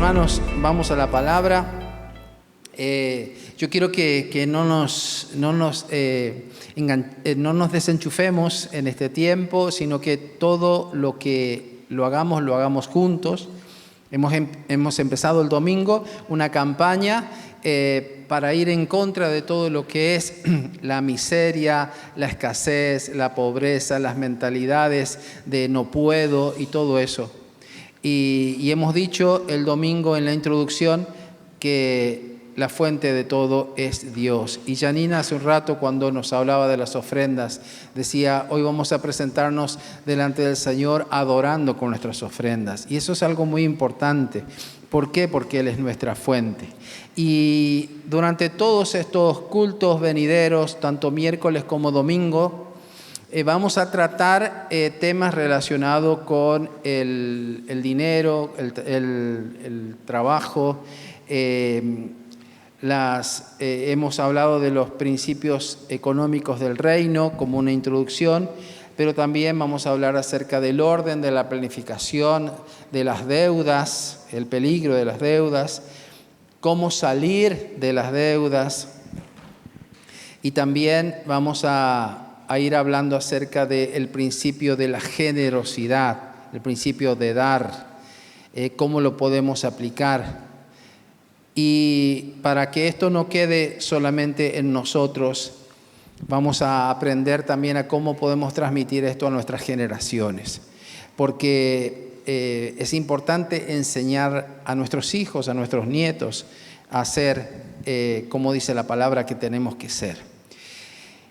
hermanos, vamos a la palabra. Yo quiero que no nos desenchufemos en este tiempo, sino que todo lo que lo hagamos juntos. Hemos empezado el domingo una campaña para ir en contra de todo lo que es la miseria, la escasez, la pobreza, las mentalidades de no puedo y todo eso. Y hemos dicho el domingo en la introducción que la fuente de todo es Dios. Y Janina hace un rato, cuando nos hablaba de las ofrendas, decía: hoy vamos a presentarnos delante del Señor adorando con nuestras ofrendas. Y eso es algo muy importante. ¿Por qué? Porque Él es nuestra fuente. Y durante todos estos cultos venideros, tanto miércoles como domingo, vamos a tratar temas relacionados con el dinero, el trabajo. Hemos hablado de los principios económicos del reino como una introducción, pero también vamos a hablar acerca del orden, de la planificación, de las deudas, el peligro de las deudas, cómo salir de las deudas. Y también vamos a ir hablando acerca del principio de la generosidad, el principio de dar, cómo lo podemos aplicar. Y para que esto no quede solamente en nosotros, vamos a aprender también a cómo podemos transmitir esto a nuestras generaciones. Porque es importante enseñar a nuestros hijos, a nuestros nietos, a ser, como dice la palabra, que tenemos que ser.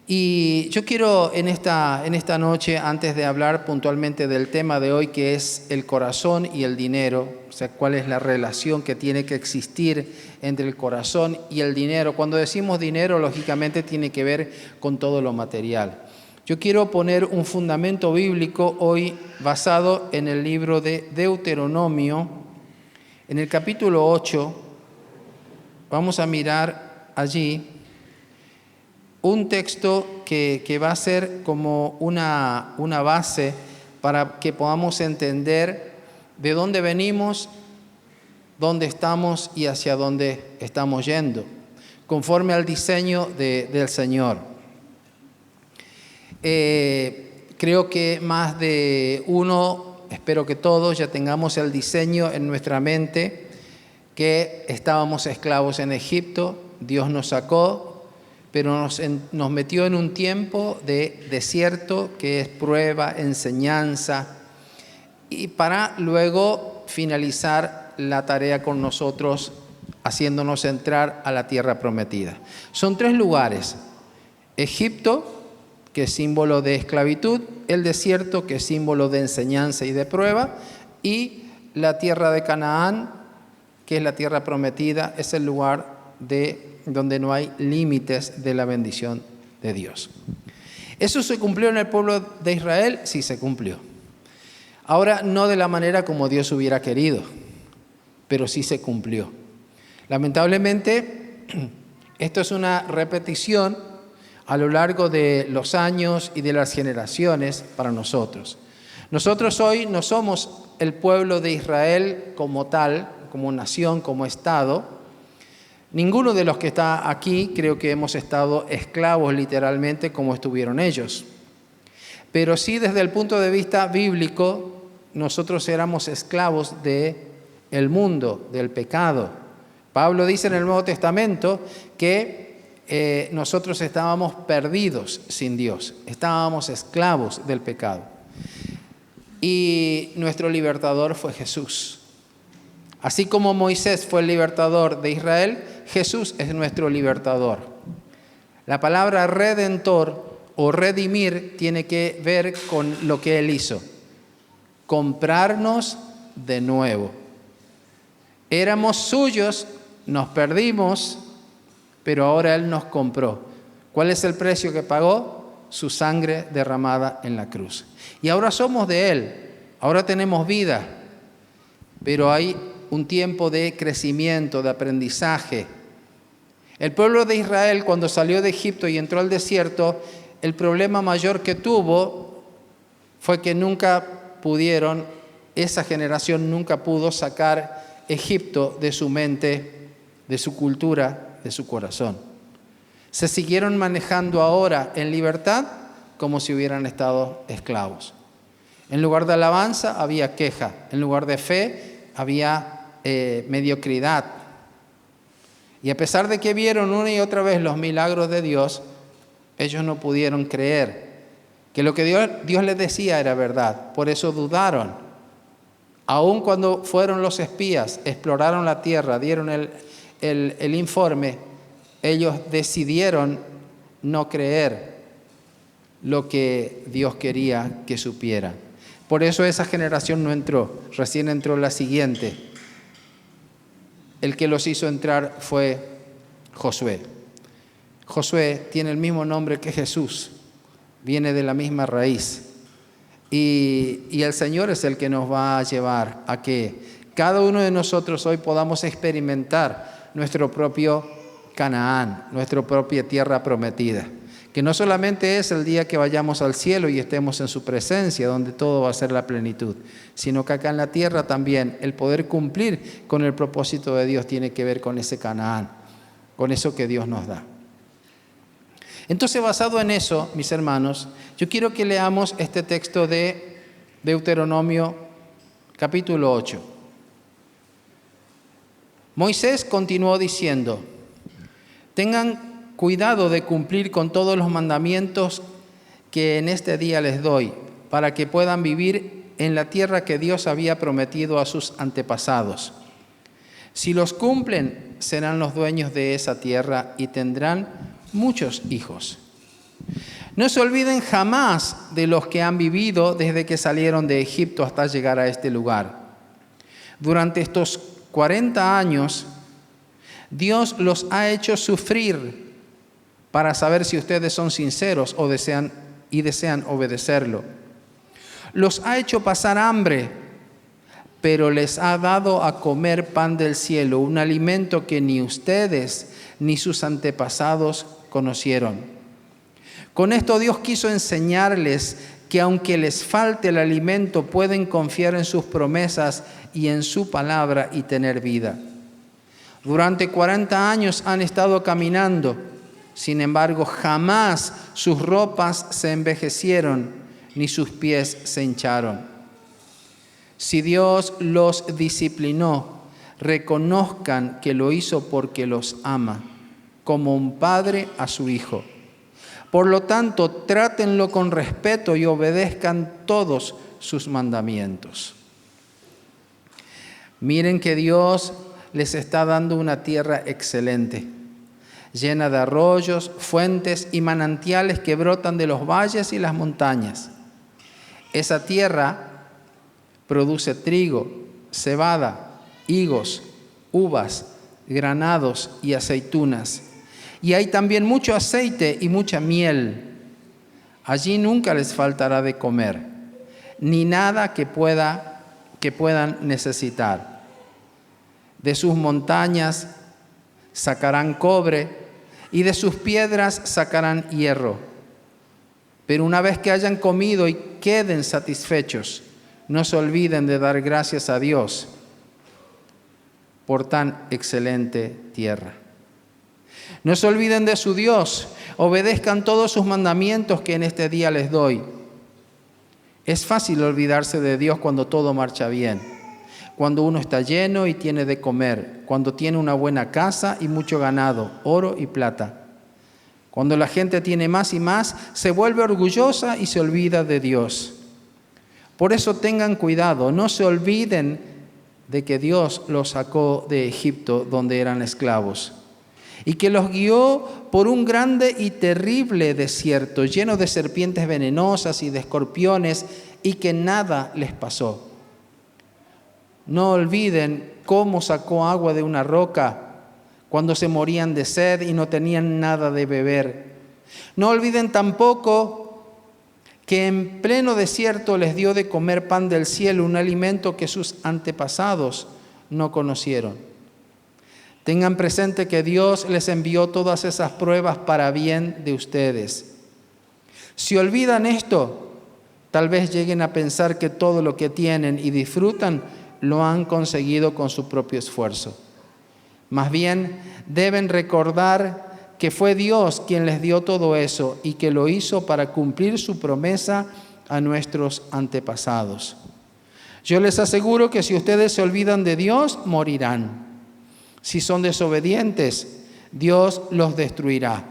Y yo quiero en esta noche, antes de hablar puntualmente del tema de hoy, que es el corazón y el dinero, o sea, cuál es la relación que tiene que existir entre el corazón y el dinero. Cuando decimos dinero, lógicamente tiene que ver con todo lo material. Yo quiero poner un fundamento bíblico hoy basado en el libro de Deuteronomio, en el capítulo 8. Vamos a mirar allí un texto que va a ser como una base para que podamos entender de dónde venimos, dónde estamos y hacia dónde estamos yendo, conforme al diseño del Señor. Creo que más de uno, espero que todos, ya tengamos el diseño en nuestra mente, que estábamos esclavos en Egipto, Dios nos sacó, pero nos metió en un tiempo de desierto que es prueba, enseñanza, y para luego finalizar la tarea con nosotros, haciéndonos entrar a la tierra prometida. Son 3 lugares: Egipto, que es símbolo de esclavitud; el desierto, que es símbolo de enseñanza y de prueba; y la tierra de Canaán, que es la tierra prometida, es el lugar donde no hay límites de la bendición de Dios. ¿Eso se cumplió en el pueblo de Israel? Sí, se cumplió. Ahora, no de la manera como Dios hubiera querido, pero sí se cumplió. Lamentablemente, esto es una repetición a lo largo de los años y de las generaciones para nosotros. Nosotros hoy no somos el pueblo de Israel como tal, como nación, como Estado. Ninguno de los que está aquí creo que hemos estado esclavos literalmente como estuvieron ellos. Pero sí, desde el punto de vista bíblico, nosotros éramos esclavos del mundo, del pecado. Pablo dice en el Nuevo Testamento que nosotros estábamos perdidos sin Dios, estábamos esclavos del pecado. Y nuestro libertador fue Jesús. Así como Moisés fue el libertador de Israel, Jesús es nuestro libertador. La palabra redentor o redimir tiene que ver con lo que Él hizo: comprarnos de nuevo. Éramos suyos, nos perdimos, pero ahora Él nos compró. ¿Cuál es el precio que pagó? Su sangre derramada en la cruz. Y ahora somos de Él, ahora tenemos vida, pero hay un tiempo de crecimiento, de aprendizaje. El pueblo de Israel, cuando salió de Egipto y entró al desierto, el problema mayor que tuvo fue que esa generación nunca pudo sacar Egipto de su mente, de su cultura, de su corazón. Se siguieron manejando ahora en libertad como si hubieran estado esclavos. En lugar de alabanza había queja, en lugar de fe había mediocridad. Y a pesar de que vieron una y otra vez los milagros de Dios, ellos no pudieron creer que lo que Dios les decía era verdad. Por eso dudaron. Aun cuando fueron los espías, exploraron la tierra, dieron el informe, ellos decidieron no creer lo que Dios quería que supiera. Por eso esa generación no entró, recién entró la siguiente. El que los hizo entrar fue Josué. Josué tiene el mismo nombre que Jesús, viene de la misma raíz. Y el Señor es el que nos va a llevar a que cada uno de nosotros hoy podamos experimentar nuestro propio Canaán, nuestra propia tierra prometida. Que no solamente es el día que vayamos al cielo y estemos en su presencia, donde todo va a ser la plenitud, sino que acá en la tierra también el poder cumplir con el propósito de Dios tiene que ver con ese Canaán, con eso que Dios nos da. Entonces, basado en eso, mis hermanos, yo quiero que leamos este texto de Deuteronomio capítulo 8. Moisés continuó diciendo: tengan cuidado de cumplir con todos los mandamientos que en este día les doy, para que puedan vivir en la tierra que Dios había prometido a sus antepasados. Si los cumplen, serán los dueños de esa tierra y tendrán muchos hijos. No se olviden jamás de los que han vivido desde que salieron de Egipto hasta llegar a este lugar. Durante estos 40 años, Dios los ha hecho sufrir para saber si ustedes son sinceros o desean obedecerlo. Los ha hecho pasar hambre, pero les ha dado a comer pan del cielo, un alimento que ni ustedes ni sus antepasados conocieron. Con esto Dios quiso enseñarles que aunque les falte el alimento, pueden confiar en sus promesas y en su palabra y tener vida. Durante 40 años han estado caminando, sin embargo, jamás sus ropas se envejecieron ni sus pies se hincharon. Si Dios los disciplinó, reconozcan que lo hizo porque los ama, como un padre a su hijo. Por lo tanto, trátenlo con respeto y obedezcan todos sus mandamientos. Miren que Dios les está dando una tierra excelente, llena de arroyos, fuentes y manantiales que brotan de los valles y las montañas. Esa tierra produce trigo, cebada, higos, uvas, granados y aceitunas. Y hay también mucho aceite y mucha miel. Allí nunca les faltará de comer, ni nada que puedan necesitar. De sus montañas sacarán cobre y de sus piedras sacarán hierro. Pero una vez que hayan comido y queden satisfechos, no se olviden de dar gracias a Dios por tan excelente tierra. No se olviden de su Dios, obedezcan todos sus mandamientos que en este día les doy. Es fácil olvidarse de Dios cuando todo marcha bien, cuando uno está lleno y tiene de comer, cuando tiene una buena casa y mucho ganado, oro y plata. Cuando la gente tiene más y más, se vuelve orgullosa y se olvida de Dios. Por eso tengan cuidado, no se olviden de que Dios los sacó de Egipto, donde eran esclavos, y que los guió por un grande y terrible desierto, lleno de serpientes venenosas y de escorpiones, y que nada les pasó. No olviden cómo sacó agua de una roca cuando se morían de sed y no tenían nada de beber. No olviden tampoco que en pleno desierto les dio de comer pan del cielo, un alimento que sus antepasados no conocieron. Tengan presente que Dios les envió todas esas pruebas para bien de ustedes. Si olvidan esto, tal vez lleguen a pensar que todo lo que tienen y disfrutan lo han conseguido con su propio esfuerzo. Más bien, deben recordar que fue Dios quien les dio todo eso y que lo hizo para cumplir su promesa a nuestros antepasados. Yo les aseguro que si ustedes se olvidan de Dios, morirán. Si son desobedientes, Dios los destruirá,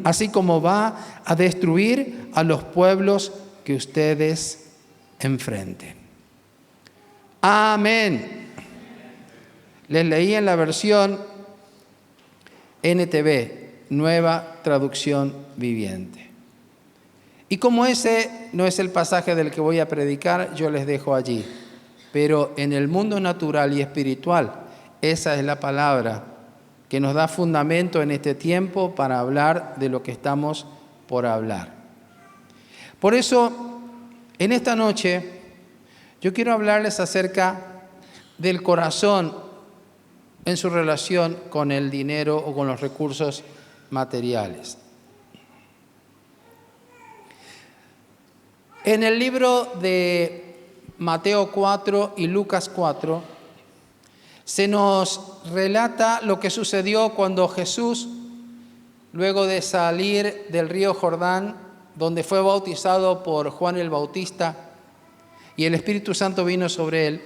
así como va a destruir a los pueblos que ustedes enfrenten. Amén. Les leí en la versión NTV, Nueva Traducción Viviente. Y como ese no es el pasaje del que voy a predicar, yo les dejo allí. Pero en el mundo natural y espiritual, esa es la palabra que nos da fundamento en este tiempo para hablar de lo que estamos por hablar. Por eso, en esta noche, yo quiero hablarles acerca del corazón en su relación con el dinero o con los recursos materiales. En el libro de Mateo 4 y Lucas 4 se nos relata lo que sucedió cuando Jesús, luego de salir del río Jordán, donde fue bautizado por Juan el Bautista y el Espíritu Santo vino sobre él,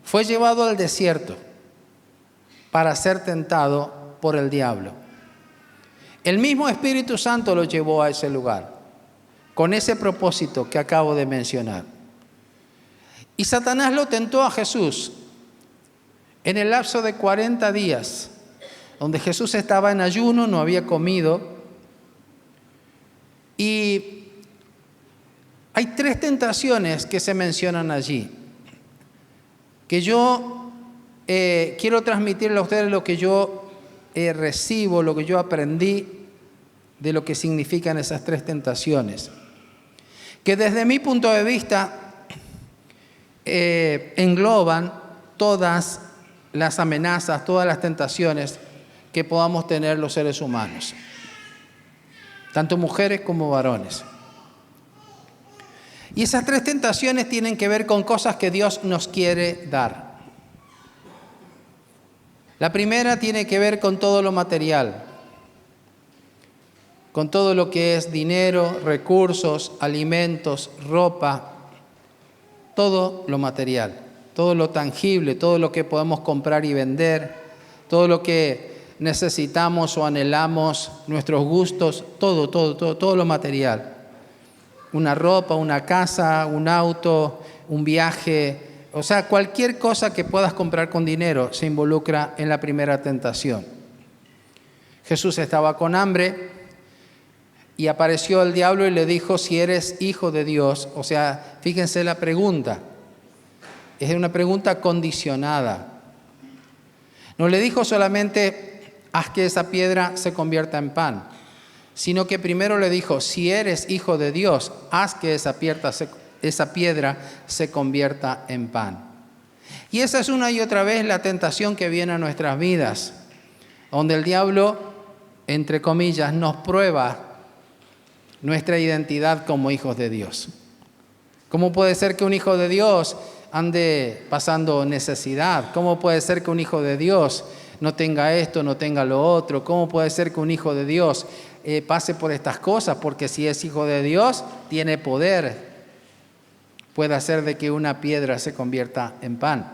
fue llevado al desierto para ser tentado por el diablo. El mismo Espíritu Santo lo llevó a ese lugar, con ese propósito que acabo de mencionar. Y Satanás lo tentó a Jesús en el lapso de 40 días, donde Jesús estaba en ayuno, no había comido. Y hay 3 tentaciones que se mencionan allí, que yo quiero transmitirle a ustedes lo que yo recibo, lo que yo aprendí de lo que significan esas 3 tentaciones, que desde mi punto de vista engloban todas las amenazas, todas las tentaciones que podamos tener los seres humanos, tanto mujeres como varones. Y esas 3 tentaciones tienen que ver con cosas que Dios nos quiere dar. La primera tiene que ver con todo lo material, con todo lo que es dinero, recursos, alimentos, ropa, todo lo material, todo lo tangible, todo lo que podemos comprar y vender, todo lo que necesitamos o anhelamos, nuestros gustos, todo lo material. Una ropa, una casa, un auto, un viaje, o sea, cualquier cosa que puedas comprar con dinero se involucra en la primera tentación. Jesús estaba con hambre y apareció el diablo y le dijo, si eres hijo de Dios, o sea, fíjense la pregunta, es una pregunta condicionada. No le dijo solamente, haz que esa piedra se convierta en pan, sino que primero le dijo, si eres hijo de Dios, haz que esa piedra se convierta en pan. Y esa es una y otra vez la tentación que viene a nuestras vidas, donde el diablo, entre comillas, nos prueba nuestra identidad como hijos de Dios. ¿Cómo puede ser que un hijo de Dios ande pasando necesidad? ¿Cómo puede ser que un hijo de Dios no tenga esto, no tenga lo otro? ¿Cómo puede ser que un hijo de Dios pase por estas cosas? Porque si es hijo de Dios, tiene poder. Puede hacer de que una piedra se convierta en pan.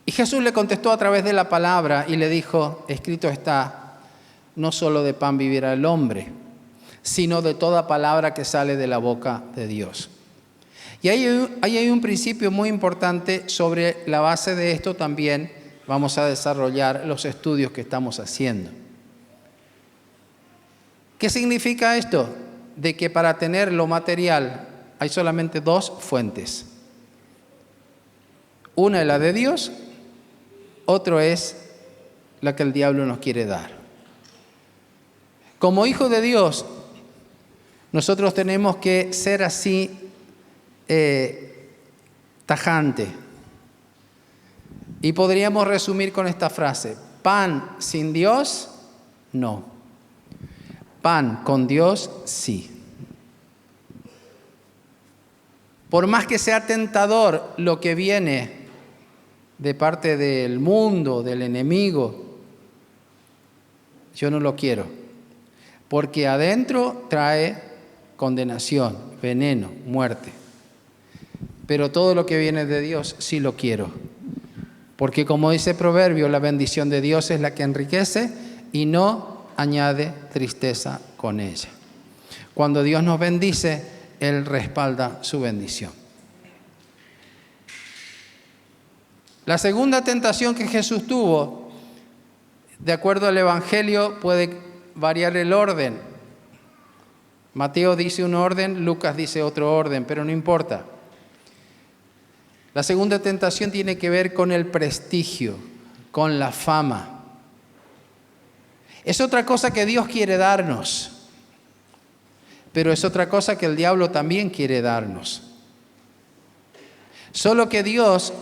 Y Jesús le contestó a través de la palabra y le dijo, escrito está, no solo de pan vivirá el hombre, sino de toda palabra que sale de la boca de Dios. Y ahí hay un principio muy importante. Sobre la base de esto también vamos a desarrollar los estudios que estamos haciendo. ¿Qué significa esto? De que para tener lo material hay solamente 2 fuentes. Una es la de Dios, otra es la que el diablo nos quiere dar. Como hijos de Dios, nosotros tenemos que ser así tajante. Y podríamos resumir con esta frase, pan sin Dios, no. Pan con Dios, sí. Por más que sea tentador lo que viene de parte del mundo, del enemigo, yo no lo quiero. Porque adentro trae condenación, veneno, muerte. Pero todo lo que viene de Dios sí lo quiero. Porque como dice el proverbio, la bendición de Dios es la que enriquece y no añade tristeza con ella. Cuando Dios nos bendice, Él respalda su bendición. La segunda tentación que Jesús tuvo, de acuerdo al Evangelio, puede variar el orden. Mateo dice un orden, Lucas dice otro orden, pero no importa. La segunda tentación tiene que ver con el prestigio, con la fama. Es otra cosa que Dios quiere darnos, pero es otra cosa que el diablo también quiere darnos. Solo que Dios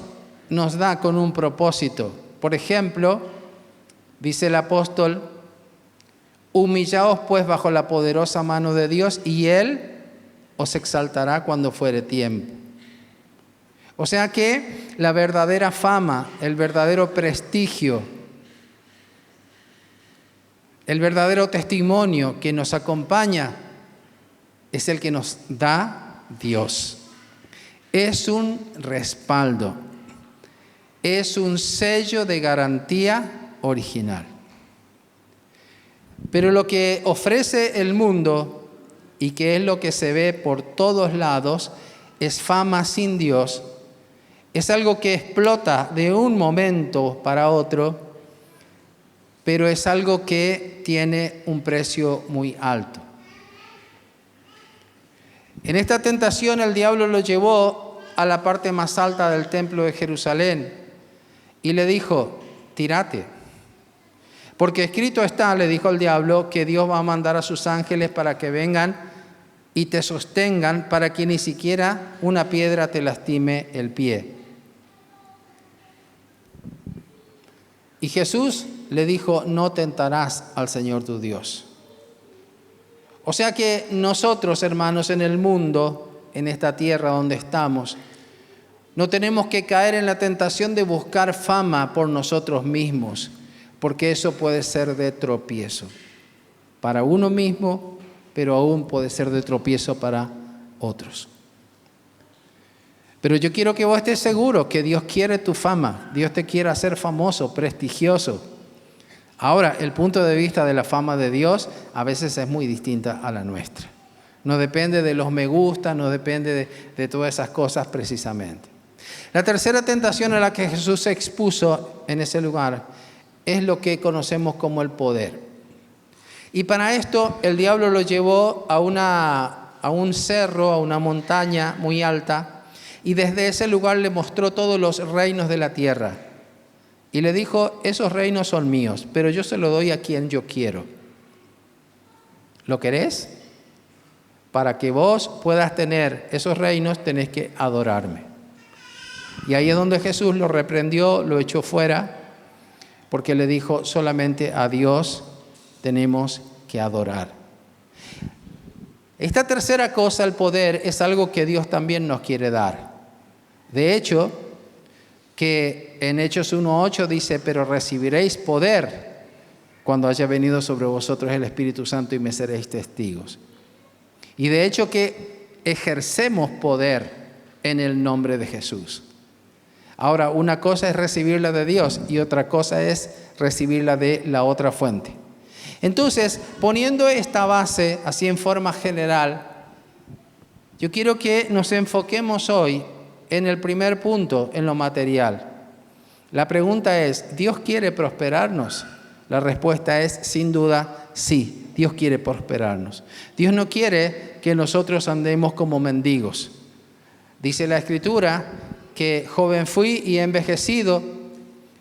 nos da con un propósito. Por ejemplo, dice el apóstol, humillaos pues bajo la poderosa mano de Dios y Él os exaltará cuando fuere tiempo. O sea que la verdadera fama, el verdadero prestigio, el verdadero testimonio que nos acompaña es el que nos da Dios. Es un respaldo, es un sello de garantía original. Pero lo que ofrece el mundo y que es lo que se ve por todos lados es fama sin Dios. Es algo que explota de un momento para otro, pero es algo que tiene un precio muy alto. En esta tentación el diablo lo llevó a la parte más alta del templo de Jerusalén y le dijo, tírate. Porque escrito está, le dijo el diablo, que Dios va a mandar a sus ángeles para que vengan y te sostengan para que ni siquiera una piedra te lastime el pie. Y Jesús le dijo, no tentarás al Señor tu Dios. O sea que nosotros, hermanos, en el mundo, en esta tierra donde estamos, no tenemos que caer en la tentación de buscar fama por nosotros mismos, porque eso puede ser de tropiezo para uno mismo, pero aún puede ser de tropiezo para otros. Pero yo quiero que vos estés seguro que Dios quiere tu fama, Dios te quiere hacer famoso, prestigioso. Ahora, el punto de vista de la fama de Dios a veces es muy distinta a la nuestra. No depende de los me gusta, no depende de todas esas cosas precisamente. La tercera tentación a la que Jesús se expuso en ese lugar es lo que conocemos como el poder. Y para esto el diablo lo llevó a un cerro, a una montaña muy alta, y desde ese lugar le mostró todos los reinos de la tierra. Y le dijo, esos reinos son míos, pero yo se los doy a quien yo quiero. ¿Lo querés? Para que vos puedas tener esos reinos, tenés que adorarme. Y ahí es donde Jesús lo reprendió, lo echó fuera, porque le dijo, solamente a Dios tenemos que adorar. Esta tercera cosa, el poder, es algo que Dios también nos quiere dar. De hecho, que en Hechos 1:8 dice, pero recibiréis poder cuando haya venido sobre vosotros el Espíritu Santo y me seréis testigos. Y de hecho que ejercemos poder en el nombre de Jesús. Ahora, una cosa es recibirla de Dios y otra cosa es recibirla de la otra fuente. Entonces, poniendo esta base así en forma general, yo quiero que nos enfoquemos hoy en el primer punto, en lo material. La pregunta es, ¿Dios quiere prosperarnos? La respuesta es, sin duda, sí, Dios quiere prosperarnos. Dios no quiere que nosotros andemos como mendigos. Dice la Escritura que joven fui y he envejecido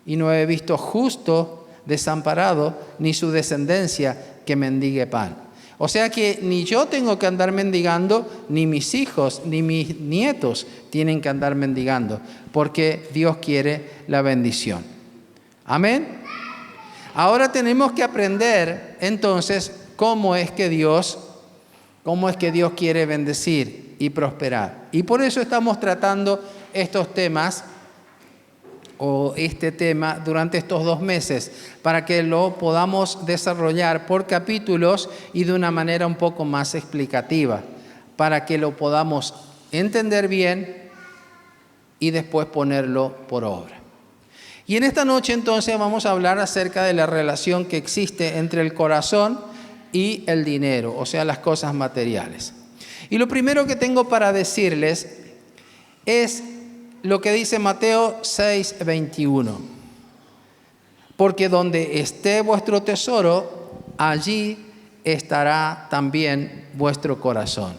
y no he visto justo desamparado ni su descendencia que mendigue pan. O sea que ni yo tengo que andar mendigando, ni mis hijos, ni mis nietos tienen que andar mendigando, porque Dios quiere la bendición. Amén. Ahora tenemos que aprender entonces cómo es que Dios cómo es que Dios quiere bendecir y prosperar. Y por eso estamos tratando estos temas o este tema durante estos 2 meses, para que lo podamos desarrollar por capítulos y de una manera un poco más explicativa, para que lo podamos entender bien y después ponerlo por obra. Y en esta noche entonces vamos a hablar acerca de la relación que existe entre el corazón y el dinero, o sea, las cosas materiales. Y lo primero que tengo para decirles es lo que dice Mateo 6:21. Porque donde esté vuestro tesoro, allí estará también vuestro corazón.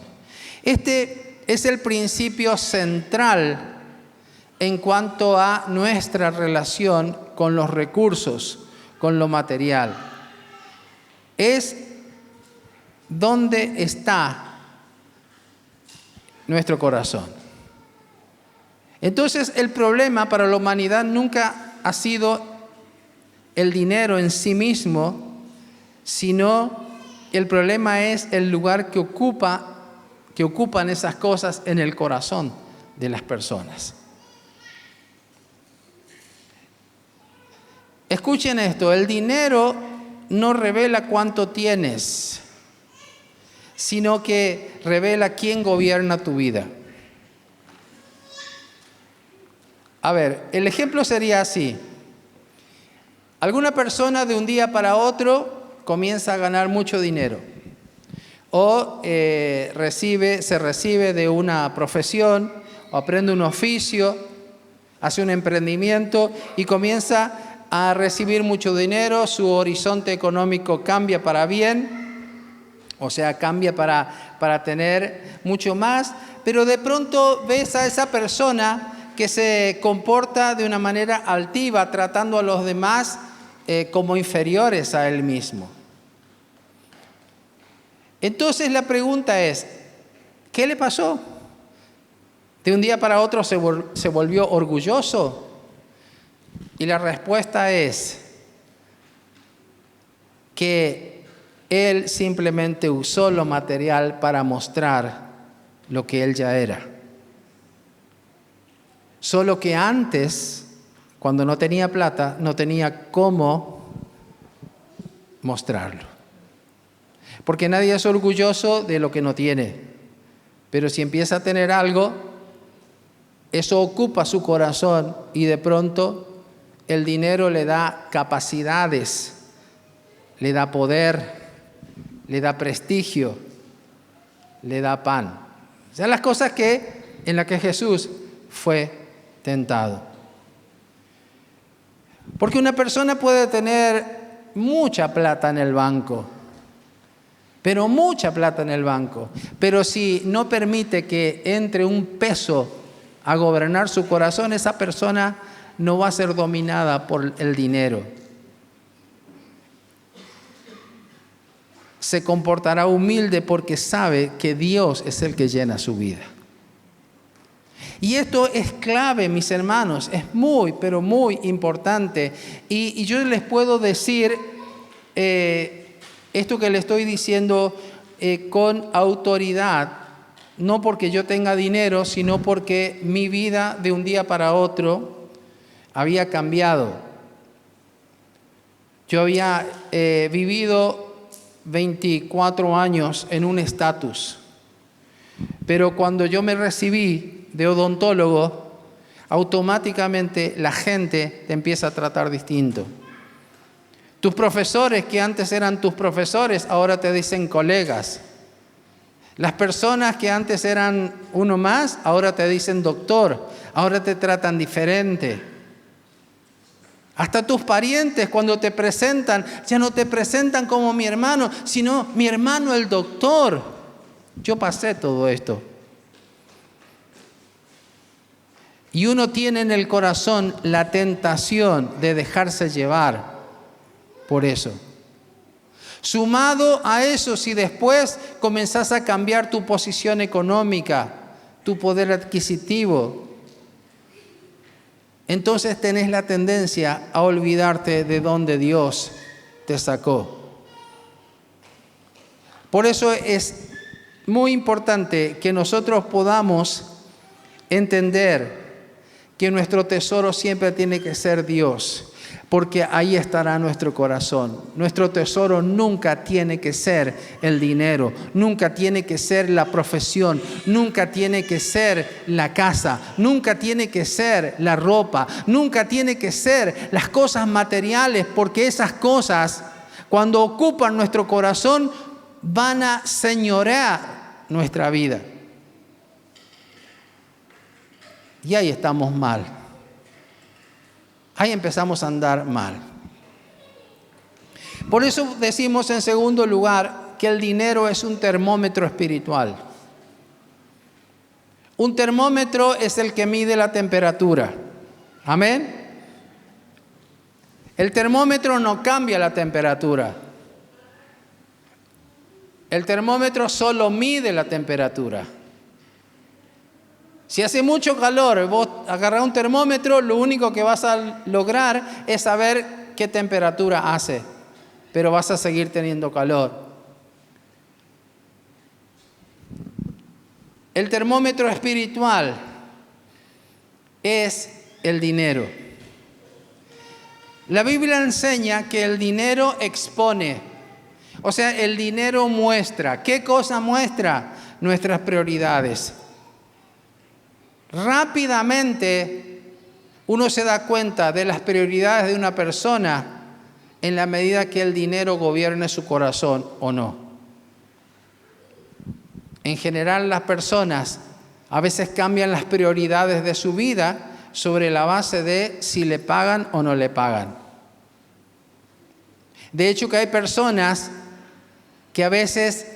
Este es el principio central en cuanto a nuestra relación con los recursos, con lo material. Es donde está nuestro corazón. Entonces, el problema para la humanidad nunca ha sido el dinero en sí mismo, sino el problema es el lugar que ocupan esas cosas en el corazón de las personas. Escuchen esto, el dinero no revela cuánto tienes, sino que revela quién gobierna tu vida. A ver, el ejemplo sería así. Alguna persona de un día para otro comienza a ganar mucho dinero o se recibe de una profesión o aprende un oficio, hace un emprendimiento y comienza a recibir mucho dinero, su horizonte económico cambia para bien, o sea, cambia para tener mucho más, pero de pronto ves a esa persona que se comporta de una manera altiva, tratando a los demás como inferiores a él mismo. Entonces la pregunta es, ¿qué le pasó? ¿De un día para otro se volvió orgulloso? Y la respuesta es que él simplemente usó lo material para mostrar lo que él ya era. Solo que antes, cuando no tenía plata, no tenía cómo mostrarlo. Porque nadie es orgulloso de lo que no tiene. Pero si empieza a tener algo, eso ocupa su corazón y de pronto el dinero le da capacidades, le da poder, le da prestigio, le da pan. O sea, las cosas en las que Jesús fue tentado. Porque una persona puede tener mucha plata en el banco, pero mucha plata en el banco, pero si no permite que entre un peso a gobernar su corazón, esa persona no va a ser dominada por el dinero. Se comportará humilde porque sabe que Dios es el que llena su vida. Y esto es clave, mis hermanos, es muy, pero muy importante. Y yo les puedo decir esto que le estoy diciendo con autoridad, no porque yo tenga dinero, sino porque mi vida de un día para otro había cambiado. Yo había vivido 24 años en un estatus, pero cuando yo me recibí de odontólogo, automáticamente la gente te empieza a tratar distinto. Tus profesores que antes eran tus profesores, ahora te dicen colegas. Las personas que antes eran uno más, ahora te dicen doctor, ahora te tratan diferente. Hasta tus parientes cuando te presentan, ya no te presentan como mi hermano, sino mi hermano el doctor. Yo pasé todo esto. Y uno tiene en el corazón la tentación de dejarse llevar por eso. Sumado a eso, si después comenzás a cambiar tu posición económica, tu poder adquisitivo, entonces tenés la tendencia a olvidarte de dónde Dios te sacó. Por eso es muy importante que nosotros podamos entender que nuestro tesoro siempre tiene que ser Dios, porque ahí estará nuestro corazón. Nuestro tesoro nunca tiene que ser el dinero, nunca tiene que ser la profesión, nunca tiene que ser la casa, nunca tiene que ser la ropa, nunca tiene que ser las cosas materiales, porque esas cosas, cuando ocupan nuestro corazón, van a señorear nuestra vida. Y ahí estamos mal. Ahí empezamos a andar mal. Por eso decimos en segundo lugar que el dinero es un termómetro espiritual. Un termómetro es el que mide la temperatura. Amén. El termómetro no cambia la temperatura. El termómetro solo mide la temperatura. Si hace mucho calor, vos agarrás un termómetro, lo único que vas a lograr es saber qué temperatura hace, pero vas a seguir teniendo calor. El termómetro espiritual es el dinero. La Biblia enseña que el dinero expone, o sea, el dinero muestra. ¿Qué cosa muestra? Nuestras prioridades. Rápidamente uno se da cuenta de las prioridades de una persona en la medida que el dinero gobierne su corazón o no. En general, las personas a veces cambian las prioridades de su vida sobre la base de si le pagan o no le pagan. De hecho, que hay personas que a veces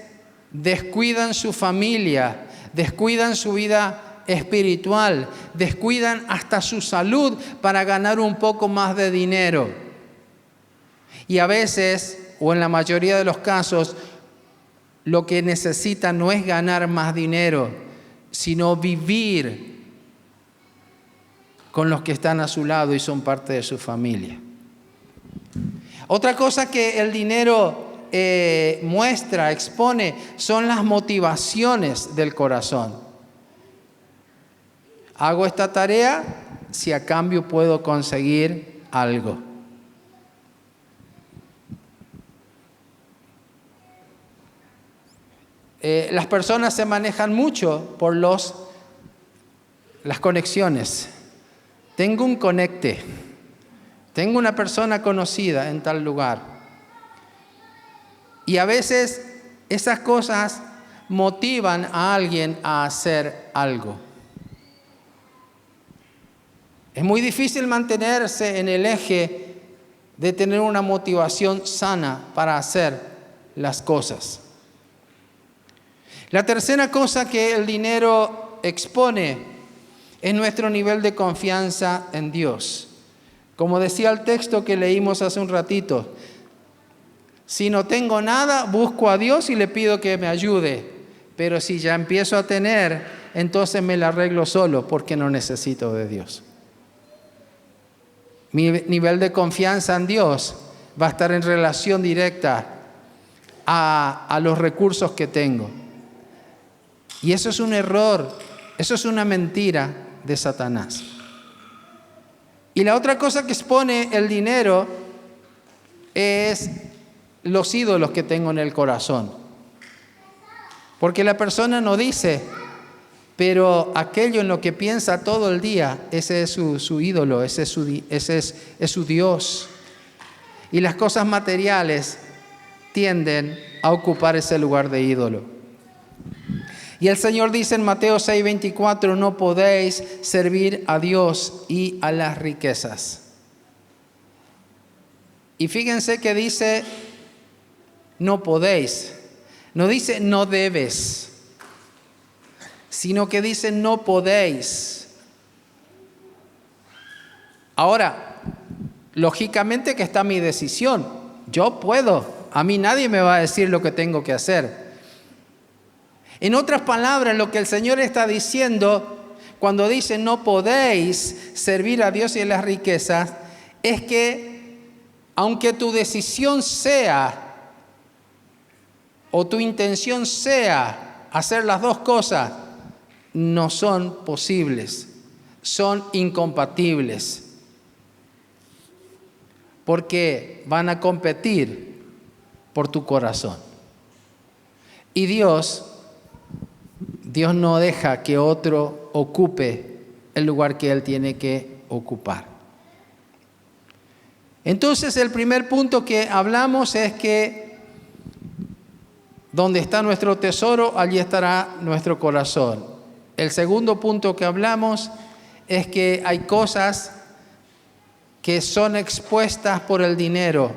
descuidan su familia, descuidan su vida espiritual, descuidan hasta su salud para ganar un poco más de dinero. Y a veces, o en la mayoría de los casos, lo que necesitan no es ganar más dinero, sino vivir con los que están a su lado y son parte de su familia. Otra cosa que el dinero muestra, expone, son las motivaciones del corazón. Hago esta tarea si a cambio puedo conseguir algo. Las personas se manejan mucho por las conexiones. Tengo un conecte, tengo una persona conocida en tal lugar. Y a veces esas cosas motivan a alguien a hacer algo. Es muy difícil mantenerse en el eje de tener una motivación sana para hacer las cosas. La tercera cosa que el dinero expone es nuestro nivel de confianza en Dios. Como decía el texto que leímos hace un ratito, si no tengo nada, busco a Dios y le pido que me ayude. Pero si ya empiezo a tener, entonces me la arreglo solo porque no necesito de Dios. Mi nivel de confianza en Dios va a estar en relación directa a los recursos que tengo. Y eso es un error, eso es una mentira de Satanás. Y la otra cosa que expone el dinero es los ídolos que tengo en el corazón. Porque la persona no dice, pero aquello en lo que piensa todo el día, ese es su ídolo, ese es su Dios. Y las cosas materiales tienden a ocupar ese lugar de ídolo. Y el Señor dice en Mateo 6:24, no podéis servir a Dios y a las riquezas. Y fíjense que dice, no podéis. No dice, no debes, sino que dice, no podéis. Ahora, lógicamente que está mi decisión. Yo puedo. A mí nadie me va a decir lo que tengo que hacer. En otras palabras, lo que el Señor está diciendo cuando dice no podéis servir a Dios y a las riquezas, es que aunque tu decisión sea o tu intención sea hacer las dos cosas no son posibles, son incompatibles, porque van a competir por tu corazón. Y Dios no deja que otro ocupe el lugar que Él tiene que ocupar. Entonces, el primer punto que hablamos es que donde está nuestro tesoro, allí estará nuestro corazón. El segundo punto que hablamos es que hay cosas que son expuestas por el dinero,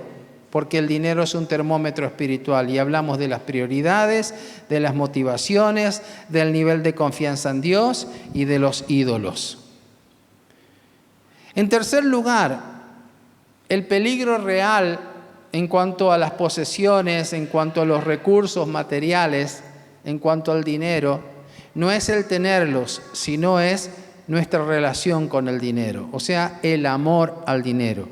porque el dinero es un termómetro espiritual, y hablamos de las prioridades, de las motivaciones, del nivel de confianza en Dios y de los ídolos. En tercer lugar, el peligro real en cuanto a las posesiones, en cuanto a los recursos materiales, en cuanto al dinero, no es el tenerlos, sino es nuestra relación con el dinero, o sea, el amor al dinero.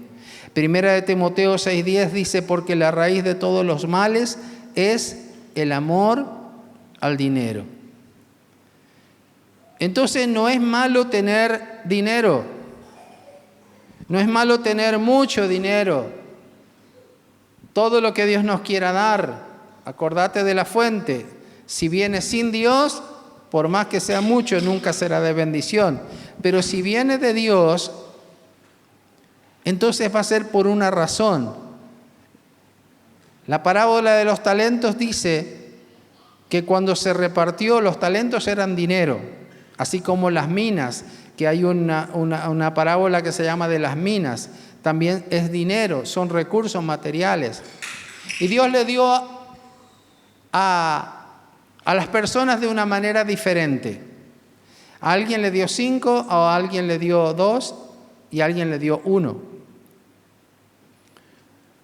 Primera de Timoteo 6:10 dice, porque la raíz de todos los males es el amor al dinero. Entonces no es malo tener dinero, no es malo tener mucho dinero, todo lo que Dios nos quiera dar. Acordate de la fuente, si viene sin Dios, por más que sea mucho, nunca será de bendición, pero si viene de Dios, entonces va a ser por una razón. La parábola de los talentos dice que cuando se repartió, los talentos eran dinero, así como las minas, que hay una parábola que se llama de las minas, también es dinero, son recursos materiales. Y Dios le dio a las personas de una manera diferente. A alguien le dio 5, a alguien le dio 2 y a alguien le dio 1.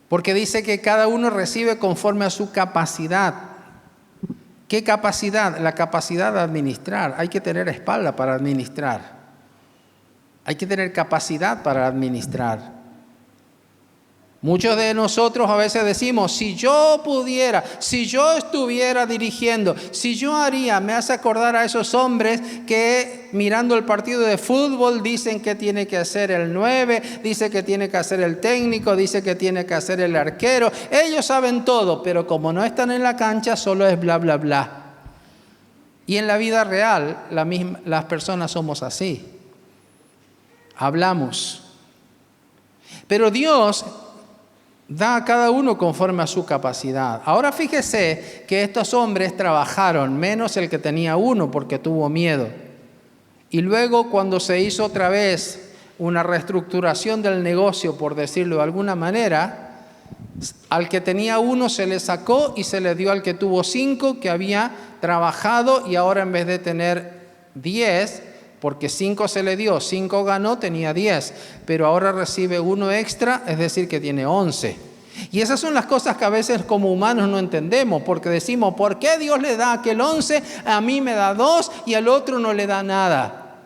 Porque dice que cada uno recibe conforme a su capacidad. ¿Qué capacidad? La capacidad de administrar. Hay que tener espalda para administrar. Hay que tener capacidad para administrar. Muchos de nosotros a veces decimos, si yo pudiera, si yo estuviera dirigiendo, si yo haría, me hace acordar a esos hombres que mirando el partido de fútbol dicen que tiene que hacer el 9, dice que tiene que hacer el técnico, dice que tiene que hacer el arquero. Ellos saben todo, pero como no están en la cancha, solo es bla, bla, bla. Y en la vida real, las personas somos así. Hablamos. Pero Dios da a cada uno conforme a su capacidad. Ahora fíjese que estos hombres trabajaron, menos el que tenía 1 porque tuvo miedo. Y luego cuando se hizo otra vez una reestructuración del negocio, por decirlo de alguna manera, al que tenía 1 se le sacó y se le dio al que tuvo 5, que había trabajado, y ahora en vez de tener 10, porque 5 se le dio, 5 ganó, tenía 10, pero ahora recibe 1 extra, es decir, que tiene 11. Y esas son las cosas que a veces como humanos no entendemos, porque decimos, ¿por qué Dios le da aquel 11, a mí me da 2 y al otro no le da nada?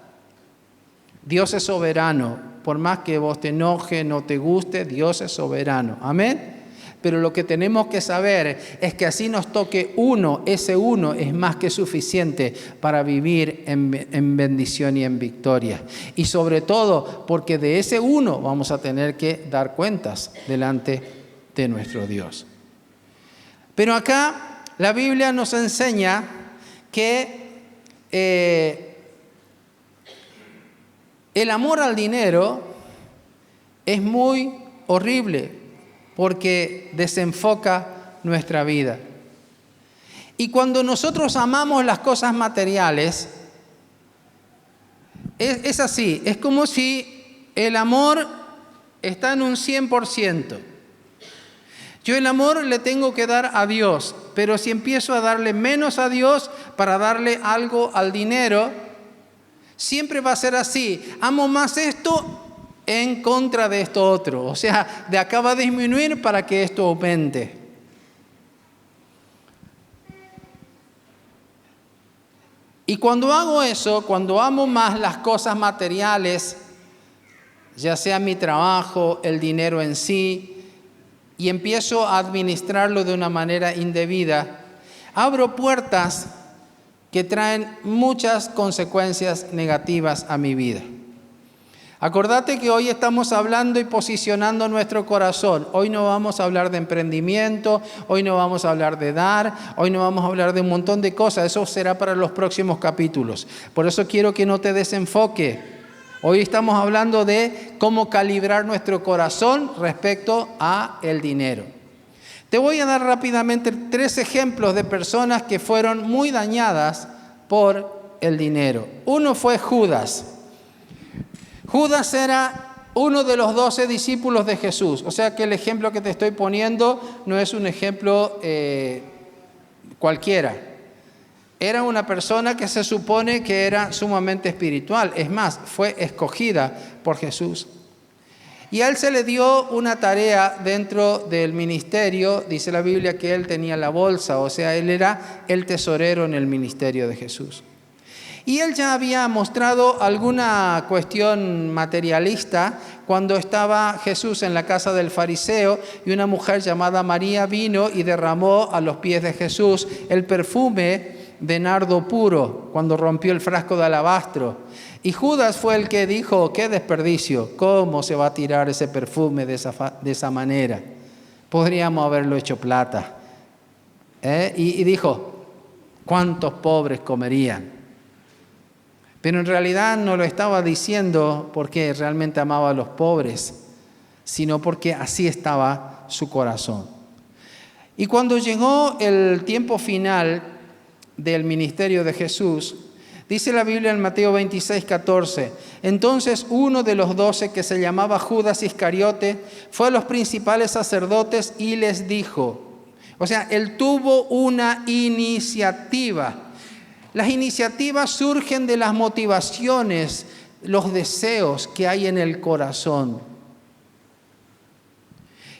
Dios es soberano, por más que vos te enoje, no te guste, Dios es soberano, amén. Pero lo que tenemos que saber es que así nos toque 1, ese 1 es más que suficiente para vivir en bendición y en victoria. Y sobre todo porque de ese 1 vamos a tener que dar cuentas delante de nuestro Dios. Pero acá la Biblia nos enseña que el amor al dinero es muy horrible, porque desenfoca nuestra vida. Y cuando nosotros amamos las cosas materiales, es así, es como si el amor está en un 100%. Yo el amor le tengo que dar a Dios, pero si empiezo a darle menos a Dios para darle algo al dinero, siempre va a ser así. Amo más esto en contra de esto otro. O sea, de acá va a disminuir para que esto aumente. Y cuando hago eso, cuando amo más las cosas materiales, ya sea mi trabajo, el dinero en sí, y empiezo a administrarlo de una manera indebida, abro puertas que traen muchas consecuencias negativas a mi vida. Acordate que hoy estamos hablando y posicionando nuestro corazón. Hoy no vamos a hablar de emprendimiento, hoy no vamos a hablar de dar, hoy no vamos a hablar de un montón de cosas. Eso será para los próximos capítulos. Por eso quiero que no te desenfoque. Hoy estamos hablando de cómo calibrar nuestro corazón respecto a el dinero. Te voy a dar rápidamente 3 ejemplos de personas que fueron muy dañadas por el dinero. Uno fue Judas. Judas era uno de los 12 discípulos de Jesús. O sea que el ejemplo que te estoy poniendo no es un ejemplo cualquiera. Era una persona que se supone que era sumamente espiritual. Es más, fue escogida por Jesús. Y a él se le dio una tarea dentro del ministerio. Dice la Biblia que él tenía la bolsa, o sea, él era el tesorero en el ministerio de Jesús. Y él ya había mostrado alguna cuestión materialista cuando estaba Jesús en la casa del fariseo y una mujer llamada María vino y derramó a los pies de Jesús el perfume de nardo puro cuando rompió el frasco de alabastro. Y Judas fue el que dijo, qué desperdicio, ¿cómo se va a tirar ese perfume de esa manera? Podríamos haberlo hecho plata. Y dijo, ¿cuántos pobres comerían? Pero en realidad no lo estaba diciendo porque realmente amaba a los pobres, sino porque así estaba su corazón. Y cuando llegó el tiempo final del ministerio de Jesús, dice la Biblia en Mateo 26:14, entonces uno de los 12 que se llamaba Judas Iscariote fue a los principales sacerdotes y les dijo, o sea, él tuvo una iniciativa. Las iniciativas surgen de las motivaciones, los deseos que hay en el corazón.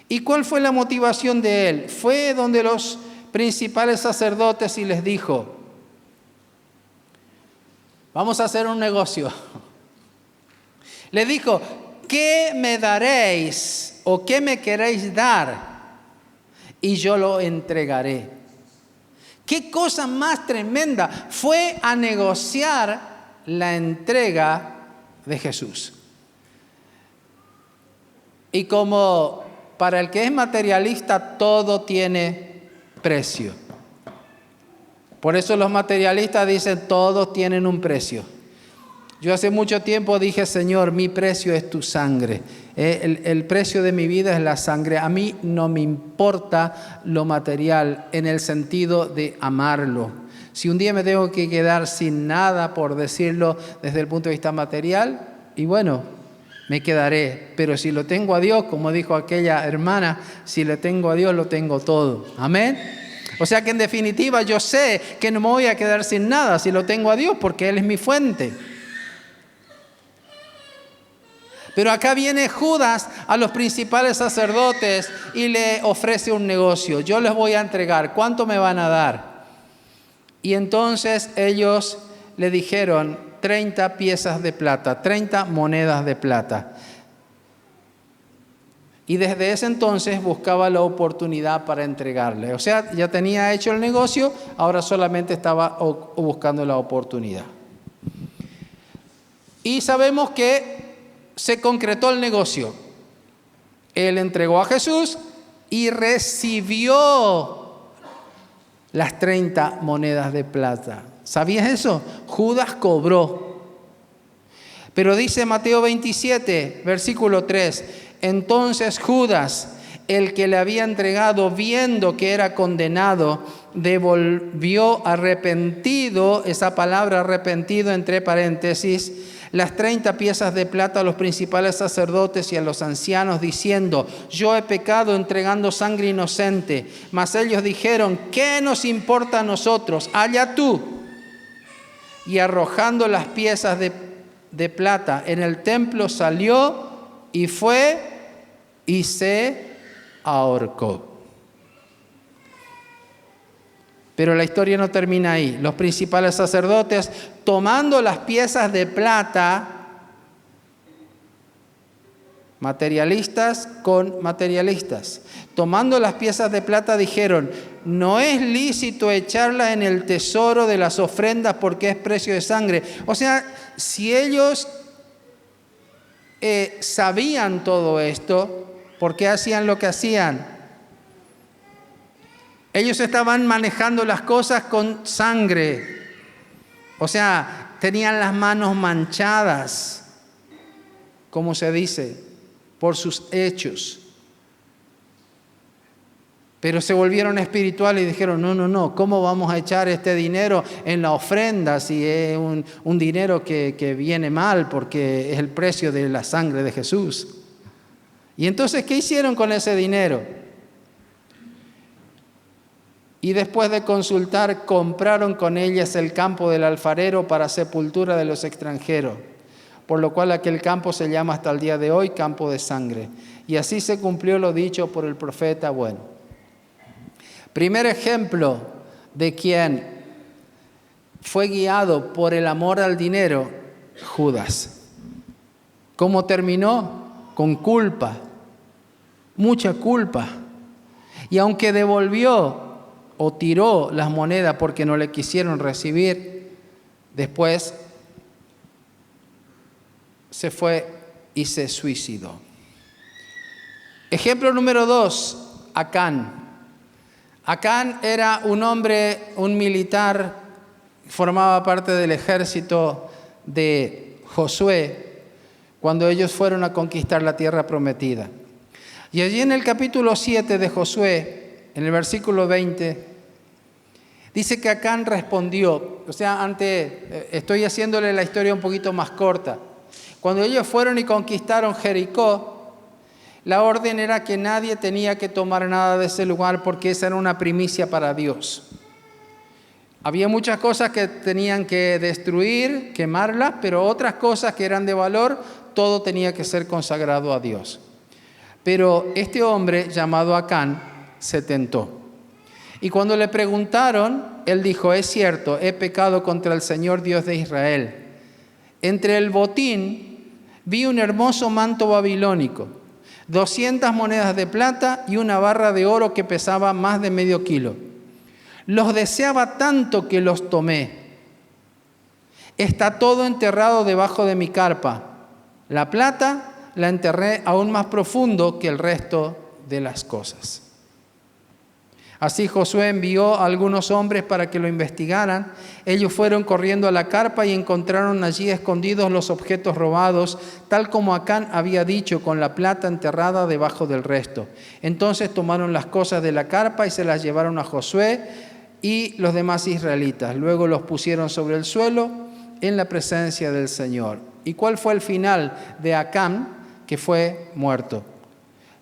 ¿Y cuál fue la motivación de él? Fue donde los principales sacerdotes y les dijo, vamos a hacer un negocio. Le dijo, ¿qué me daréis o qué me queréis dar? Y yo lo entregaré. ¿Qué cosa más tremenda? Fue a negociar la entrega de Jesús. Y como para el que es materialista todo tiene precio. Por eso los materialistas dicen todos tienen un precio. Yo hace mucho tiempo dije, Señor, mi precio es tu sangre. El precio de mi vida es la sangre. A mí no me importa lo material en el sentido de amarlo. Si un día me tengo que quedar sin nada, por decirlo desde el punto de vista material, y bueno, me quedaré. Pero si lo tengo a Dios, como dijo aquella hermana, si le tengo a Dios, lo tengo todo. Amén. O sea que en definitiva yo sé que no me voy a quedar sin nada si lo tengo a Dios, porque Él es mi fuente. Pero acá viene Judas a los principales sacerdotes y le ofrece un negocio. Yo les voy a entregar. ¿Cuánto me van a dar? Y entonces ellos le dijeron 30 piezas de plata, 30 monedas de plata. Y desde ese entonces buscaba la oportunidad para entregarle. O sea, ya tenía hecho el negocio, ahora solamente estaba buscando la oportunidad. Y sabemos que se concretó el negocio. Él entregó a Jesús y recibió las 30 monedas de plata. ¿Sabías eso? Judas cobró. Pero dice Mateo 27, versículo 3, entonces Judas, el que le había entregado, viendo que era condenado, devolvió arrepentido, esa palabra arrepentido entre paréntesis, las 30 piezas de plata a los principales sacerdotes y a los ancianos, diciendo, yo he pecado entregando sangre inocente. Mas ellos dijeron, ¿qué nos importa a nosotros? Allá tú. Y arrojando las piezas de plata en el templo salió y fue y se ahorcó. Pero la historia no termina ahí. Los principales sacerdotes, tomando las piezas de plata, materialistas con materialistas, tomando las piezas de plata dijeron, no es lícito echarla en el tesoro de las ofrendas porque es precio de sangre. O sea, si ellos sabían todo esto, ¿por qué hacían lo que hacían? Ellos estaban manejando las cosas con sangre. O sea, tenían las manos manchadas, como se dice, por sus hechos. Pero se volvieron espirituales y dijeron, no, ¿cómo vamos a echar este dinero en la ofrenda si es un dinero que viene mal porque es el precio de la sangre de Jesús? Y entonces, ¿qué hicieron con ese dinero? Y después de consultar, compraron con ellas el campo del alfarero para sepultura de los extranjeros, por lo cual aquel campo se llama hasta el día de hoy campo de sangre. Y así se cumplió lo dicho por el profeta bueno. Primer ejemplo de quien fue guiado por el amor al dinero, Judas. ¿Cómo terminó? Con culpa, mucha culpa. Y aunque devolvió o tiró las monedas porque no le quisieron recibir, después se fue y se suicidó. Ejemplo número 2, Acán. Acán era un hombre, un militar, formaba parte del ejército de Josué cuando ellos fueron a conquistar la tierra prometida. Y allí en el capítulo 7 de Josué, en el versículo 20, dice que Acán respondió, o sea, estoy haciéndole la historia un poquito más corta. Cuando ellos fueron y conquistaron Jericó, la orden era que nadie tenía que tomar nada de ese lugar porque esa era una primicia para Dios. Había muchas cosas que tenían que destruir, quemarlas, pero otras cosas que eran de valor, todo tenía que ser consagrado a Dios. Pero este hombre llamado Acán se tentó. Y cuando le preguntaron, él dijo, es cierto, he pecado contra el Señor Dios de Israel. Entre el botín vi un hermoso manto babilónico, 200 monedas de plata y una barra de oro que pesaba más de medio kilo. Los deseaba tanto que los tomé. Está todo enterrado debajo de mi carpa. La plata la enterré aún más profundo que el resto de las cosas. Así Josué envió a algunos hombres para que lo investigaran. Ellos fueron corriendo a la carpa y encontraron allí escondidos los objetos robados, tal como Acán había dicho, con la plata enterrada debajo del resto. Entonces tomaron las cosas de la carpa y se las llevaron a Josué y los demás israelitas. Luego los pusieron sobre el suelo en la presencia del Señor. ¿Y cuál fue el final de Acán? Que fue muerto.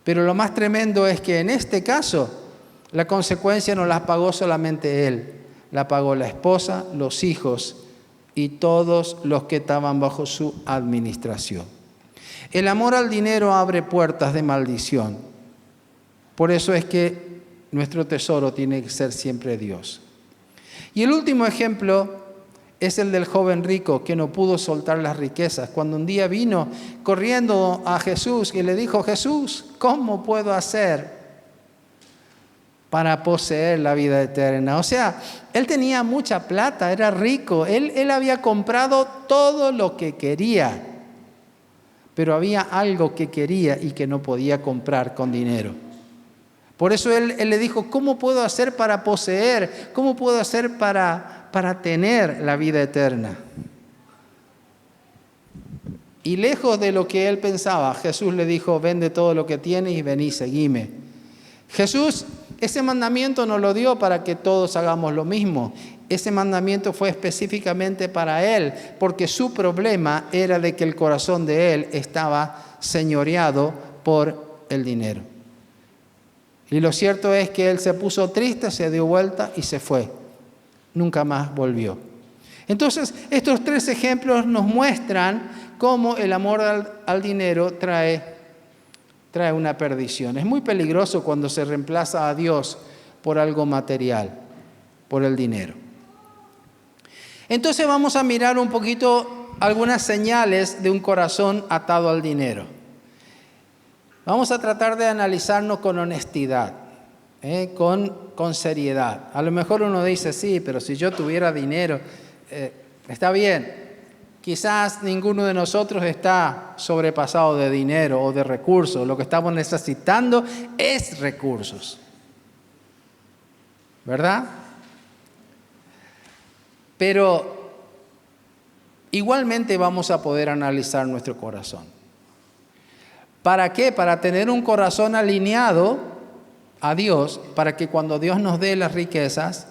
Pero lo más tremendo es que en este caso la consecuencia no la pagó solamente él, la pagó la esposa, los hijos y todos los que estaban bajo su administración. El amor al dinero abre puertas de maldición. Por eso es que nuestro tesoro tiene que ser siempre Dios. Y el último ejemplo es el del joven rico que no pudo soltar las riquezas. Cuando un día vino corriendo a Jesús y le dijo, Jesús, ¿cómo puedo hacer para poseer la vida eterna? O sea, él tenía mucha plata, era rico, él había comprado todo lo que quería, pero había algo que quería y que no podía comprar con dinero. Por eso él le dijo, ¿cómo puedo hacer para poseer? ¿Cómo puedo hacer para tener la vida eterna? Y lejos de lo que él pensaba, Jesús le dijo, vende todo lo que tienes y vení, seguime. Jesús ese mandamiento nos lo dio para que todos hagamos lo mismo. Ese mandamiento fue específicamente para él, porque su problema era de que el corazón de él estaba señoreado por el dinero. Y lo cierto es que él se puso triste, se dio vuelta y se fue. Nunca más volvió. Entonces, estos 3 ejemplos nos muestran cómo el amor al dinero trae una perdición. Es muy peligroso cuando se reemplaza a Dios por algo material, por el dinero. Entonces vamos a mirar un poquito algunas señales de un corazón atado al dinero. Vamos a tratar de analizarnos con honestidad. con seriedad. A lo mejor uno dice, sí, pero si yo tuviera dinero, está bien. Quizás ninguno de nosotros está sobrepasado de dinero o de recursos. Lo que estamos necesitando es recursos. ¿Verdad? Pero igualmente vamos a poder analizar nuestro corazón. ¿Para qué? Para tener un corazón alineado a Dios, para que cuando Dios nos dé las riquezas,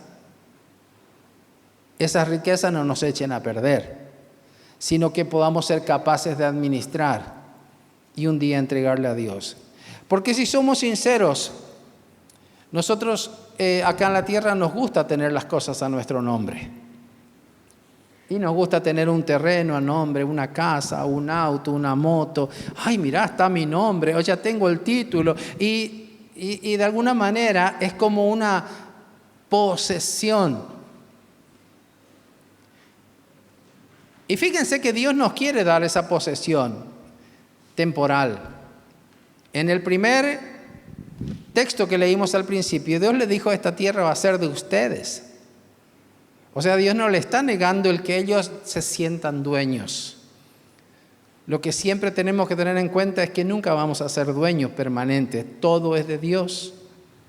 esas riquezas no nos echen a perder, sino que podamos ser capaces de administrar y un día entregarle a Dios. Porque si somos sinceros, nosotros acá en la tierra nos gusta tener las cosas a nuestro nombre. Y nos gusta tener un terreno a nombre, una casa, un auto, una moto. Ay, mirá, está mi nombre, o ya tengo el título. Y de alguna manera es como una posesión. Y fíjense que Dios nos quiere dar esa posesión temporal. En el primer texto que leímos al principio, Dios le dijo, esta tierra va a ser de ustedes. O sea, Dios no le está negando el que ellos se sientan dueños. Lo que siempre tenemos que tener en cuenta es que nunca vamos a ser dueños permanentes. Todo es de Dios.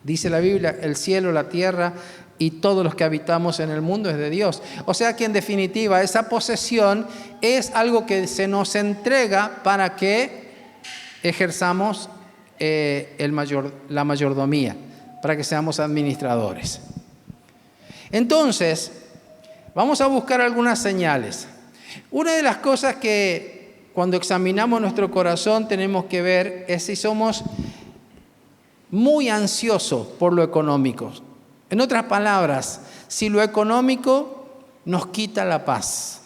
Dice la Biblia, el cielo, la tierra y todos los que habitamos en el mundo es de Dios. O sea que en definitiva esa posesión es algo que se nos entrega para que ejerzamos la mayordomía, para que seamos administradores. Entonces, vamos a buscar algunas señales. Una de las cosas que cuando examinamos nuestro corazón tenemos que ver es si somos muy ansiosos por lo económico. En otras palabras, si lo económico nos quita la paz.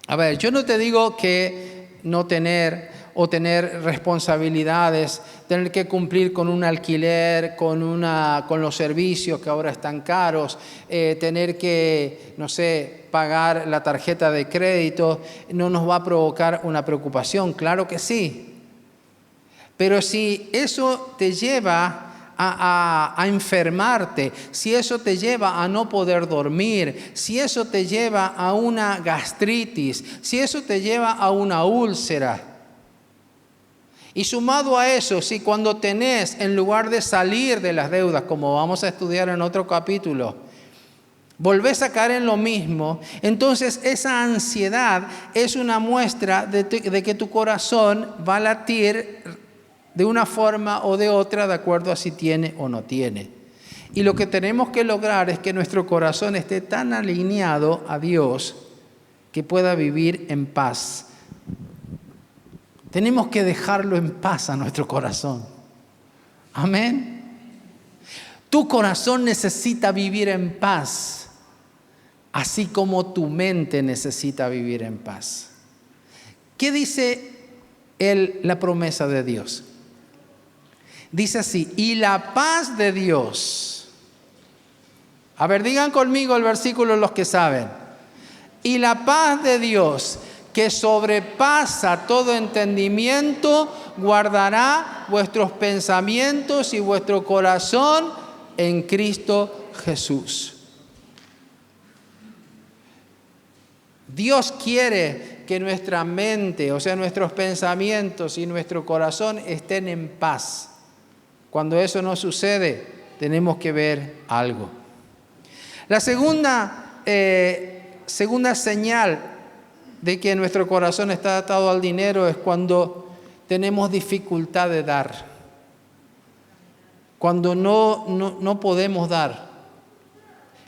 A ver, yo no te digo que no tener o tener responsabilidades, tener que cumplir con un alquiler, con los servicios que ahora están caros, tener que, no sé, pagar la tarjeta de crédito, no nos va a provocar una preocupación, claro que sí. Pero si eso te lleva a enfermarte, si eso te lleva a no poder dormir, si eso te lleva a una gastritis, si eso te lleva a una úlcera. Y sumado a eso, si cuando tenés, en lugar de salir de las deudas, como vamos a estudiar en otro capítulo, volvés a caer en lo mismo, entonces esa ansiedad es una muestra de que tu corazón va a latir de una forma o de otra, de acuerdo a si tiene o no tiene. Y lo que tenemos que lograr es que nuestro corazón esté tan alineado a Dios que pueda vivir en paz. Tenemos que dejarlo en paz a nuestro corazón. Amén. Tu corazón necesita vivir en paz, así como tu mente necesita vivir en paz. ¿Qué dice la promesa de Dios? Dice así, y la paz de Dios. A ver, digan conmigo el versículo los que saben. Y la paz de Dios, que sobrepasa todo entendimiento, guardará vuestros pensamientos y vuestro corazón en Cristo Jesús. Dios quiere que nuestra mente, o sea, nuestros pensamientos y nuestro corazón estén en paz. Cuando eso no sucede, tenemos que ver algo. La segunda señal de que nuestro corazón está atado al dinero es cuando tenemos dificultad de dar. Cuando no podemos dar.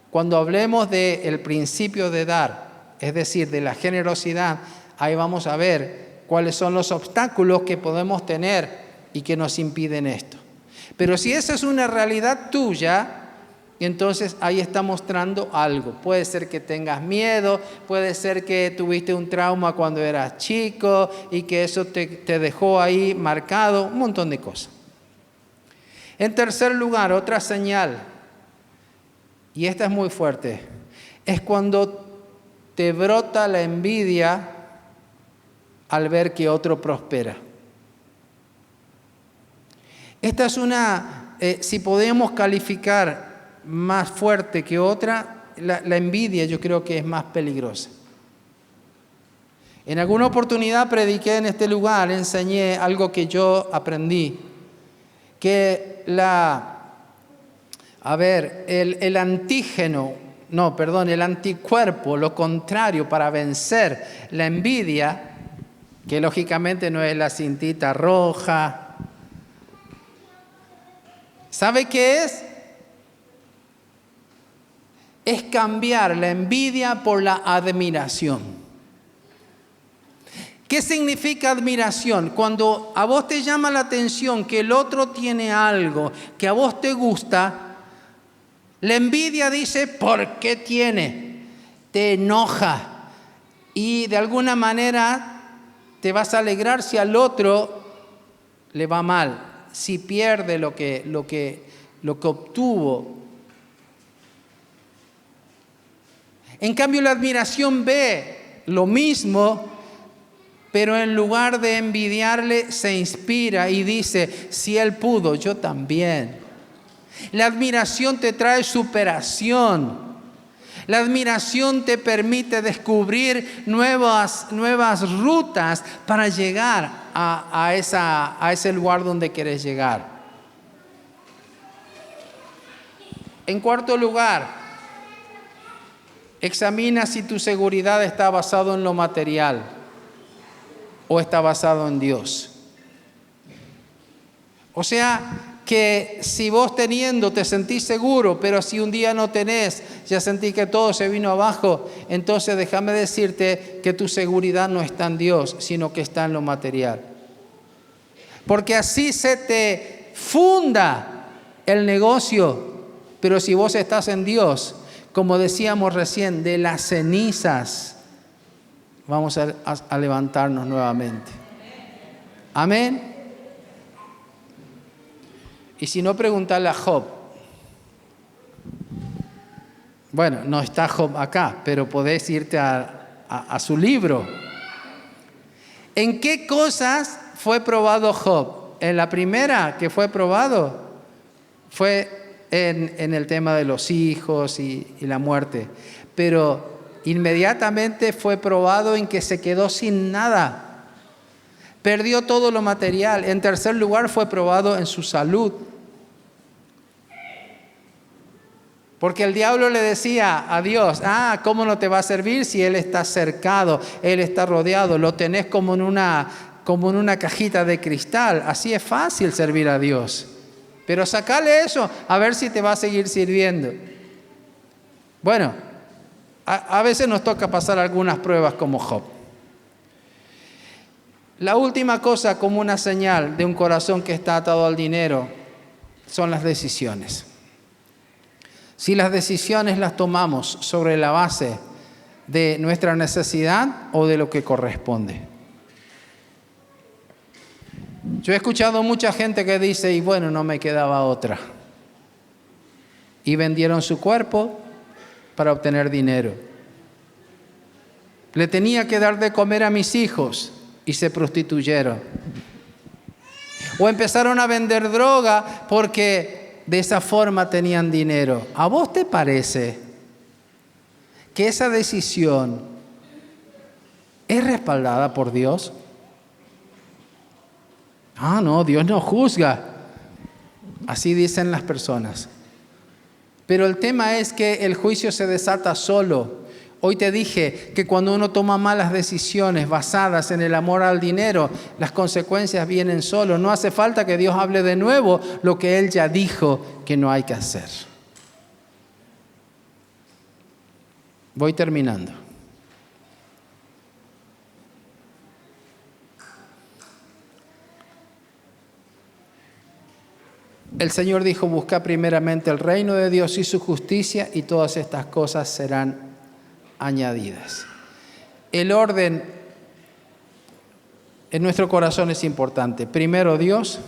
Cuando hablemos del principio de dar, es decir, de la generosidad, ahí vamos a ver cuáles son los obstáculos que podemos tener y que nos impiden esto. Pero si esa es una realidad tuya, entonces ahí está mostrando algo. Puede ser que tengas miedo, puede ser que tuviste un trauma cuando eras chico y que eso te dejó ahí marcado, un montón de cosas. En tercer lugar, otra señal, y esta es muy fuerte, es cuando te brota la envidia al ver que otro prospera. Esta es una si podemos calificar más fuerte que otra, la envidia yo creo que es más peligrosa. En alguna oportunidad prediqué en este lugar, enseñé algo que yo aprendí, que el anticuerpo, lo contrario para vencer la envidia, que lógicamente no es la cintita roja. ¿Sabe qué es? Es cambiar la envidia por la admiración. ¿Qué significa admiración? Cuando a vos te llama la atención que el otro tiene algo que a vos te gusta, la envidia dice, ¿por qué tiene? Te enoja y de alguna manera te vas a alegrar si al otro le va mal, si pierde lo que obtuvo. En cambio, la admiración ve lo mismo, pero en lugar de envidiarle, se inspira y dice, si él pudo, yo también. La admiración te trae superación. La admiración te permite descubrir nuevas rutas para llegar a ese lugar donde quieres llegar. En cuarto lugar, examina si tu seguridad está basada en lo material o está basado en Dios. O sea, que si vos teniendo te sentís seguro, pero si un día no tenés, ya sentís que todo se vino abajo, entonces déjame decirte que tu seguridad no está en Dios, sino que está en lo material. Porque así se te funda el negocio, pero si vos estás en Dios, como decíamos recién, de las cenizas vamos a levantarnos nuevamente. Amén. Y si no, preguntarle a Job. Bueno, no está Job acá, pero podés irte a su libro. ¿En qué cosas fue probado Job? En la primera que fue probado fue en el tema de los hijos y la muerte. Pero inmediatamente fue probado en que se quedó sin nada. Perdió todo lo material. En tercer lugar fue probado en su salud. Porque el diablo le decía a Dios, ¿cómo no te va a servir si Él está cercado, Él está rodeado, lo tenés como en una cajita de cristal? Así es fácil servir a Dios. Pero sacale eso, a ver si te va a seguir sirviendo. Bueno, a veces nos toca pasar algunas pruebas como Job. La última cosa como una señal de un corazón que está atado al dinero son las decisiones. Si las decisiones las tomamos sobre la base de nuestra necesidad o de lo que corresponde. Yo he escuchado mucha gente que dice, y bueno, no me quedaba otra. Y vendieron su cuerpo para obtener dinero. Le tenía que dar de comer a mis hijos y se prostituyeron. O empezaron a vender droga porque de esa forma tenían dinero. ¿A vos te parece que esa decisión es respaldada por Dios? No, Dios no juzga. Así dicen las personas. Pero el tema es que el juicio se desata solo. Hoy te dije que cuando uno toma malas decisiones basadas en el amor al dinero, las consecuencias vienen solo. No hace falta que Dios hable de nuevo lo que Él ya dijo que no hay que hacer. Voy terminando. El Señor dijo, busca primeramente el reino de Dios y su justicia y todas estas cosas serán añadidas. El orden en nuestro corazón es importante. Primero Dios.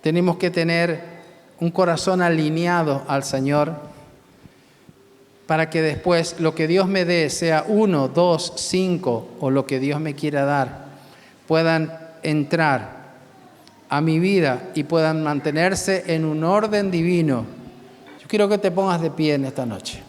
Tenemos que tener un corazón alineado al Señor para que después lo que Dios me dé, sea 1, 2, 5 o lo que Dios me quiera dar, puedan entrar a mi vida y puedan mantenerse en un orden divino. Yo quiero que te pongas de pie en esta noche.